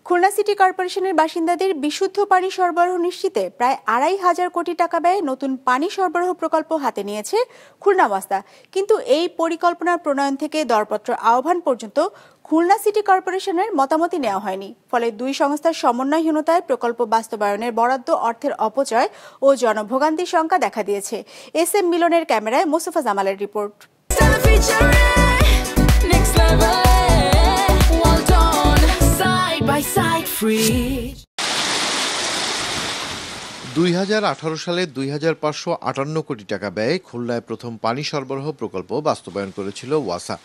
Khulna city কর্পোরেশনের বাসিন্দাদের বিশুদ্ধ পানি সরবরাহ নিশ্চিতে প্রায় ২,৫০০ কোটি টাকা ব্যয়ে নতুন পানি সরবরাহ প্রকল্প হাতে নিয়েছে খুলনা ওয়াসা। কিন্তু এই পরিকল্পনা প্রণয়ন থেকে দরপত্র আহ্বান পর্যন্ত খুলনা সিটি কর্পোরেশনের মতামতই নেওয়া হয়নি। ফলে দুই সংস্থার সমন্বয়হীনতায় প্রকল্প বাস্তবায়নের বরাদ্দ অর্থের অপচয় ও জনভোগান্তির শঙ্কা দেখা দিয়েছে। এস এম মিলনের ক্যামেরায় মোস্তফা জামালের রিপোর্ট। 2018 সালে 2,558 কোটি টাকা ব্যয়ে খুলনায় প্রথম পানি সরবরাহ প্রকল্প বাস্তবায়ন করেছিল ওয়াসা।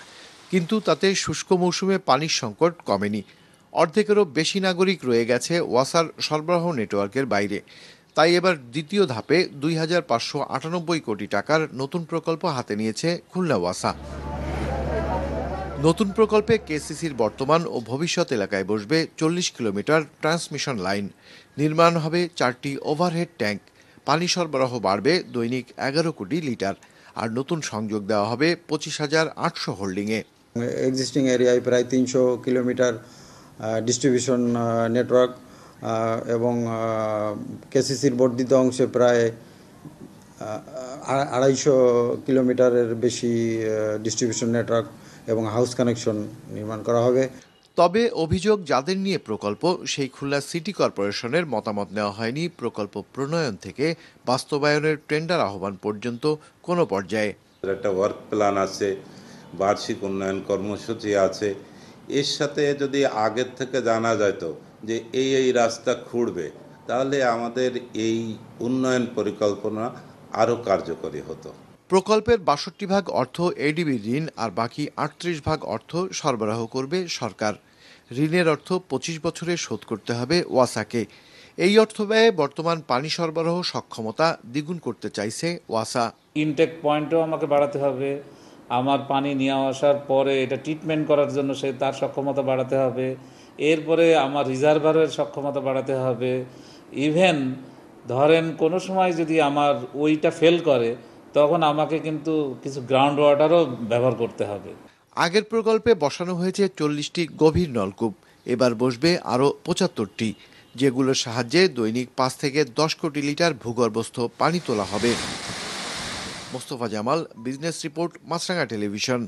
কিন্তু তাতে শুষ্ক মৌসুমে পানির সংকট কমেনি। অর্ধেকেরও বেশি নাগরিক রয়ে গেছে ওয়াসার সরবরাহ নেটওয়ার্কের বাইরে। তাই এবার দ্বিতীয় ধাপে 2,598 কোটি টাকার নতুন প্রকল্প হাতে নিয়েছে খুলনা ওয়াসা। নতুন প্রকল্পে কেসিসির বর্তমান ও ভবিষ্যৎ এলাকায় বসবে 40 কিলোমিটার ট্রান্সমিশন লাইন, নির্মাণ হবে 4টি ওভারহেড ট্যাঙ্ক, পানি সরবরাহ বাড়বে দৈনিক 11 কোটি লিটার, আর নতুন সংযোগ দেওয়া হবে 25,800 হোল্ডিংয়ে। এক্সিস্টিং এরিয়ায় প্রায় 300 কিলোমিটার ডিস্ট্রিবিউশন নেটওয়ার্ক এবং কেসিসির বর্ধিত অংশে প্রায় 250 কিলোমিটারের বেশি ডিস্ট্রিবিউশন নেটওয়ার্ক এবং হাউস কানেকশন নির্মাণ করা হবে। তবে অভিযোগ যাদের নিয়ে প্রকল্প, সেই খুলনা সিটি কর্পোরেশনের মতামত নেওয়া হয়নি প্রকল্প প্রণয়ন থেকে বাস্তবায়নের টেন্ডার আহ্বান পর্যন্ত কোনো পর্যায়ে। একটা ওয়ার্ক প্ল্যান আছে, বার্ষিক উন্নয়ন কর্মসূচি আছে। এর সাথে যদি আগের থেকে জানা যেত যে এই রাস্তা খুঁড়বে, তাহলে আমাদের এই উন্নয়ন পরিকল্পনা আরও কার্যকরী হতো। প্রকল্পের 62 ভাগ অর্থ এডিবি ঋণ আর বাকি 38 ভাগ অর্থ সরবরাহ করবে সরকার। ঋণের অর্থ 25 বছরে শোধ করতে হবে ওয়াসাকে। এই অর্থ ব্যয়ে বর্তমান পানি সরবরাহ সক্ষমতা দ্বিগুণ করতে চাইছে ওয়াসা। ইনটেক পয়েন্টও আমাকে বাড়াতে হবে, আমার পানি নিয়ে আসার পরে এটা ট্রিটমেন্ট করার জন্য তার সক্ষমতা বাড়াতে হবে, এরপরে আমার রিজার্ভারের সক্ষমতা বাড়াতে হবে। ইভেন ধরেন কোনো সময় যদি আমার ওইটা ফেল করে, তখন আমাকে কিন্তু কিছু গ্রাউন্ড ওয়াটারও ব্যবহার করতে হবে। আগের প্রকল্পে বসানো হয়েছে 40টি গভীর নলকূপ, এবার বসবে আরও 75টি, যেগুলোর সাহায্যে দৈনিক 5 থেকে 10 কোটি লিটার ভূগর্ভস্থ পানি তোলা হবে। মোস্তফা জামাল, বিজনেস রিপোর্ট, মাছরাঙা টেলিভিশন।